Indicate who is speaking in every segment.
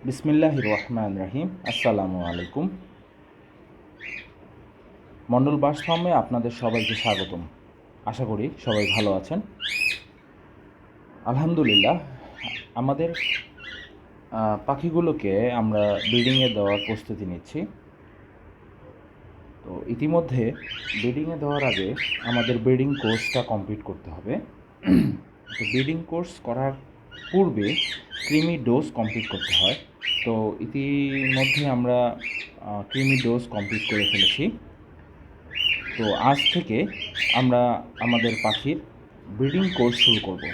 Speaker 1: বিসমিল্লাহির রহমান রহিম। আসসালামু আলাইকুম। মণ্ডল বাস ফার্মে আপনাদের সবাইকে স্বাগতম। আশা করি সবাই ভালো আছেন। আলহামদুলিল্লাহ, আমাদের পাখিগুলোকে আমরা ব্রিডিংয়ে দেওয়ার প্রস্তুতি নিচ্ছি। তো ইতিমধ্যে ব্রিডিংয়ে দেওয়ার আগে আমাদের ব্রিডিং কোর্সটা কমপ্লিট করতে হবে। তো ব্রিডিং কোর্স করার পূর্বে ক্রিমি ডোজ কমপ্লিট করতে হয়। তো ইতিমধ্যে আমরা ক্রিমি ডোজ কমপ্লিট করে ফেলেছি। তো আজ থেকে আমরা আমাদের পাখির ব্রিডিং কোর্স শুরু করব।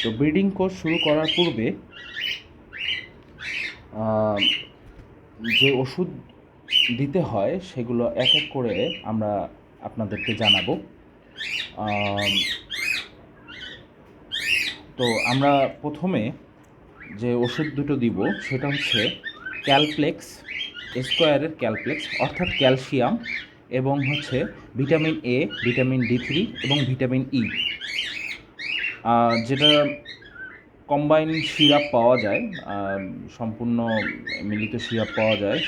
Speaker 1: তো ব্রিডিং কোর্স শুরু করার পূর্বে যে ওষুধ দিতে হয় সেগুলো এক এক করে আমরা আপনাদেরকে জানাবো। তো আমরা প্রথমে যে ওষুধ দুটো দিব সেটা হচ্ছে ক্যালপ্লেক্স স্কোয়ারের ক্যালপ্লেক্স, অর্থাৎ ক্যালসিয়াম, এবং হচ্ছে ভিটামিন এ, ভিটামিন ডি3 এবং ভিটামিন ই, যেটা কম্বাইন সিরাপ পাওয়া যায়, সম্পূর্ণ মিলিত সিরাপ পাওয়া যায়,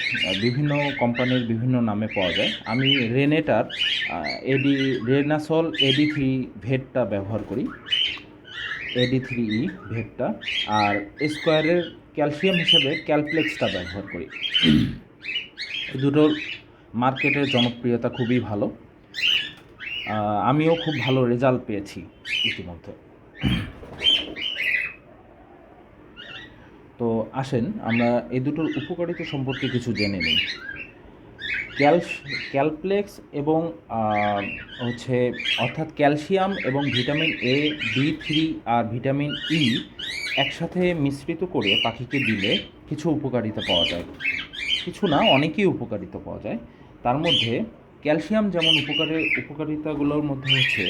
Speaker 1: বিভিন্ন কোম্পানির বিভিন্ন নামে পাওয়া যায়। আমি রেনেটার রেনাসল এডি3 ভেটটা ব্যবহার করি, এডি3ই ভেটটা, আর স্কোয়ারের ক্যালসিয়াম হিসেবে ক্যালপ্লেক্সটা ব্যবহার করি। এই দুটোর মার্কেটের জনপ্রিয়তা খুবই ভালো, আমিও খুব ভালো রেজাল্ট পেয়েছি ইতিমধ্যে। তো আসেন আমরা এই দুটোর উপকারিতা সম্পর্কে কিছু জেনে নিই। ক্যালপ্লেক্স এবং হচ্ছে অর্থাৎ ক্যালসিয়াম এবং ভিটামিন এ, ডি3 আর ভিটামিন ই একসাথে মিশ্রিত করে পাখিকে দিলে কিছু উপকারিতা পাওয়া যায়। কিছু না, অনেকই উপকারিতা পাওয়া যায়। তার মধ্যে ক্যালসিয়াম যেমন উপকারিতাগুলোর মধ্যে হচ্ছে,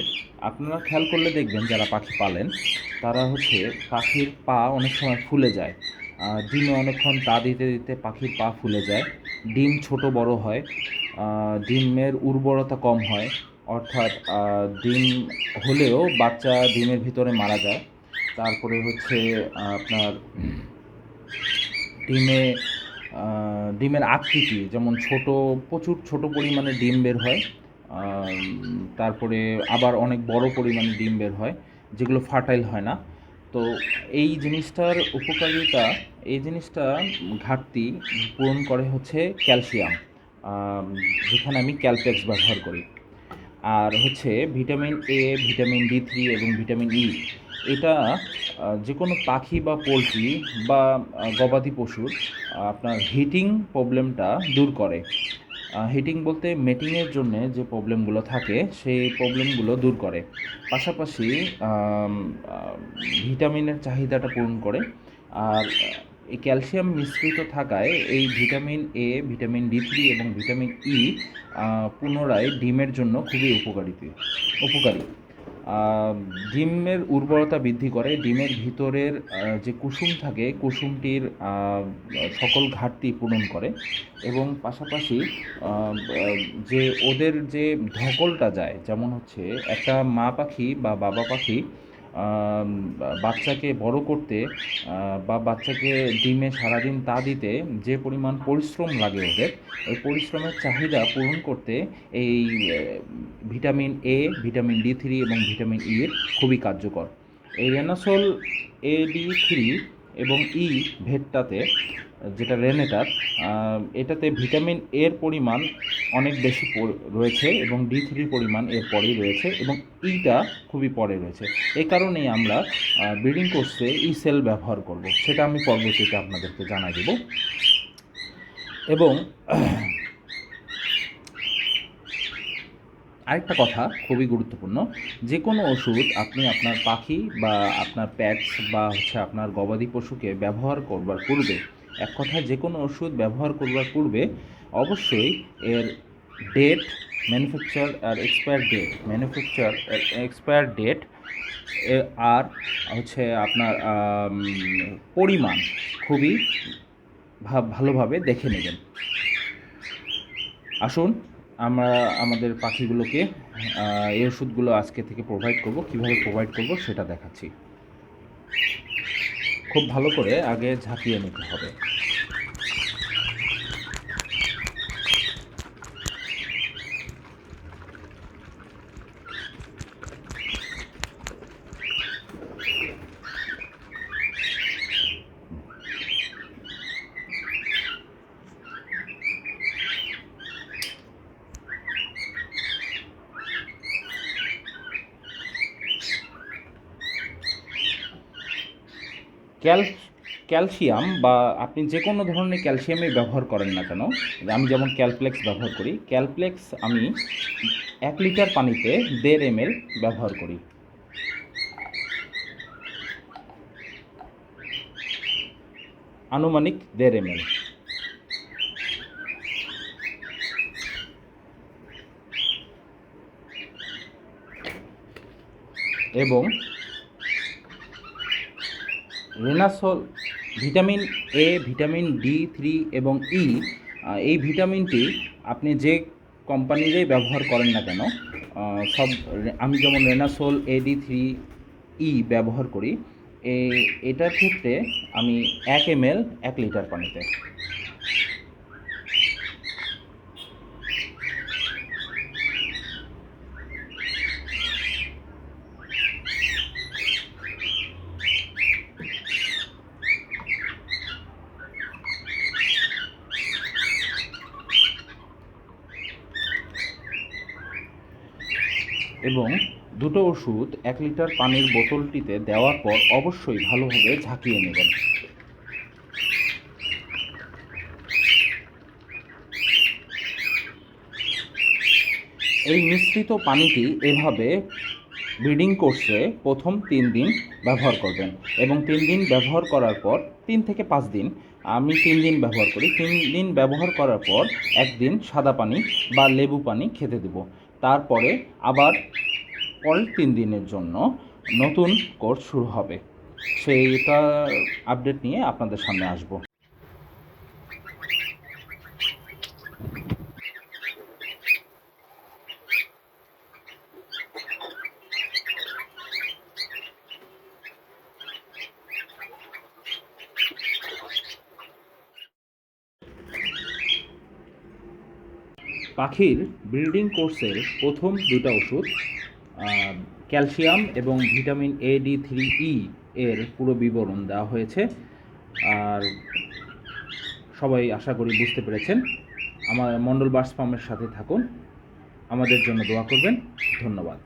Speaker 1: আপনারা খেয়াল করলে দেখবেন যারা পাখি পালেন তারা হচ্ছে পাখির পা অনেক সময় ফুলে যায়। ডিমে অনেকক্ষণ তা দিতে দিতে পাখির পা ফুলে যায়, ডিম ছোট বড় হয়, ডিমের উর্বরতা কম হয়, অর্থাৎ ডিম হলেও বাচ্চা ডিমের ভিতরে মারা যায়। তারপরে হচ্ছে আপনার ডিমের আকৃতি যেমন প্রচুর ছোট পরিমাণে ডিম বের হয়, তারপরে আবার অনেক বড় পরিমাণে ডিম বের হয় যেগুলো ফার্টাইল হয় না। তো এই জিনিসটা ঘাটতি পূরণ করে হচ্ছে ক্যালসিয়াম, যেখানে আমি ক্যালপ্লেক্স ব্যবহার করি। আর হচ্ছে ভিটামিন এ, ভিটামিন ডি3 এবং ভিটামিন ই, এটা যে কোনো পাখি বা পোলট্রি বা গবাদি পশুর আপনার হিটিং প্রবলেমটা দূর করে। হিটিং বলতে মেটিংয়ের জন্য যে প্রবলেমগুলো থাকে সেই প্রবলেমগুলো দূর করে, পাশাপাশি ভিটামিনের চাহিদাটা পূরণ করে। আর এই ক্যালসিয়াম মিশ্রিত থাকায় এই ভিটামিন এ, ভিটামিন ডি3 এবং ভিটামিন ই পুনরায় ডিমের জন্য খুবই উপকারী। ডিমের উর্বরতা বৃদ্ধি করে, ডিমের ভিতরের যে কুসুম থাকে কুসুমটির সকল ঘাটতি পূরণ করে, এবং পাশাপাশি যে ওদের যে ধকলটা যায়, যেমন হচ্ছে একটা মা পাখি বা বাবা পাখি বাচ্চাকে বড় করতে বা বাচ্চাকে ডিমে সারাদিন তা দিতে যে পরিমাণ পরিশ্রম লাগে ওদের, ওই পরিশ্রমের চাহিদা পূরণ করতে এই ভিটামিন এ, ভিটামিন ডি3 এবং ভিটামিন ই এর খুবই কার্যকর। এই রেনাসল এডি3 এবং ই ভেটটাতে, যেটা রেনেটার, এটাতে ভিটামিন এর পরিমাণ অনেক বেশি রয়েছে এবং ডি3 পরিমাণ এর পরেই রয়েছে এবং ইটা খুবই পরে রয়েছে। এই কারণেই আমরা ব্রিডিং কোর্সে ই সেল ব্যবহার করব, সেটা আমি পরবর্তীতে আপনাদেরকে জানাই দেব। এবং আরেকটা কথা খুবই গুরুত্বপূর্ণ, যে কোনো ওষুধ আপনি আপনার পাখি বা আপনার প্যাটস বা হচ্ছে আপনার গবাদি পশুকে ব্যবহার করবার পূর্বে, এক কথায় যে কোনো ওষুধ ব্যবহার করবার পূর্বে অবশ্যই এর ডেট, ম্যানুফ্যাকচার ডেট আর হচ্ছে আপনার পরিমাণ খুবই ভালোভাবে দেখে নেবেন। আসুন আমরা আমাদের পাখিগুলোকে এই ওষুধগুলো আজকে থেকে প্রোভাইড করব, কীভাবে প্রোভাইড করব সেটা দেখাচ্ছি। খুব ভালো করে আগে ঝাঁকিয়ে নিতে হবে। ক্যাল ক্যালসিয়াম বা আপনি যে কোনো ধরনের ক্যালসিয়ামই ব্যবহার করেন না কেন, আমি যেমন ক্যালপ্লেক্স ব্যবহার করি, ক্যালপ্লেক্স আমি 1 লিটার পানিতে 1.5 ml ব্যবহার করি। আনুমানিক 1.5 ml। এবং রেনাসল ভিটামিন এ, ভিটামিন ডি3 এবং ই, এই ভিটামিনটি আপনি যে কোম্পানিরই ব্যবহার করেন না কেন, সব আমি যেমন রেনাসল AD3E ব্যবহার করি, এটার ক্ষেত্রে আমি 1 ml 1 লিটার পানিতে। এবং দুটো ওষুধ 1 লিটার পানির বোতলটিতে দেওয়ার পর অবশ্যই ভালোভাবে ঝাঁকিয়ে নেবেন। এই মিশ্রিত পানিটি এভাবে ব্রিডিং কোর্সে প্রথম 3 দিন ব্যবহার করবেন এবং 3 দিন ব্যবহার করার পর 3 থেকে 5 দিন, আমি 3 দিন ব্যবহার করি, 3 দিন ব্যবহার করার পর 1 দিন সাদা পানি বা লেবু পানি খেতে দেব। তারপরে আবার পরের 3 দিনের জন্য নতুন কোর্স শুরু হবে। সেইটা আপডেট নিয়ে আপনাদের সামনে আসব। পাখির ব্রিডিং কোর্সের প্রথম 2টা ওষুধ, ক্যালসিয়াম এবং ভিটামিন AD3E এর পুরো বিবরণ দেওয়া হয়েছে। আর সবাই আশা করি বুঝতে পেরেছেন। আমার মণ্ডল বার্ডস ফার্মের সাথে থাকুন, আমাদের জন্য দোয়া করবেন। ধন্যবাদ।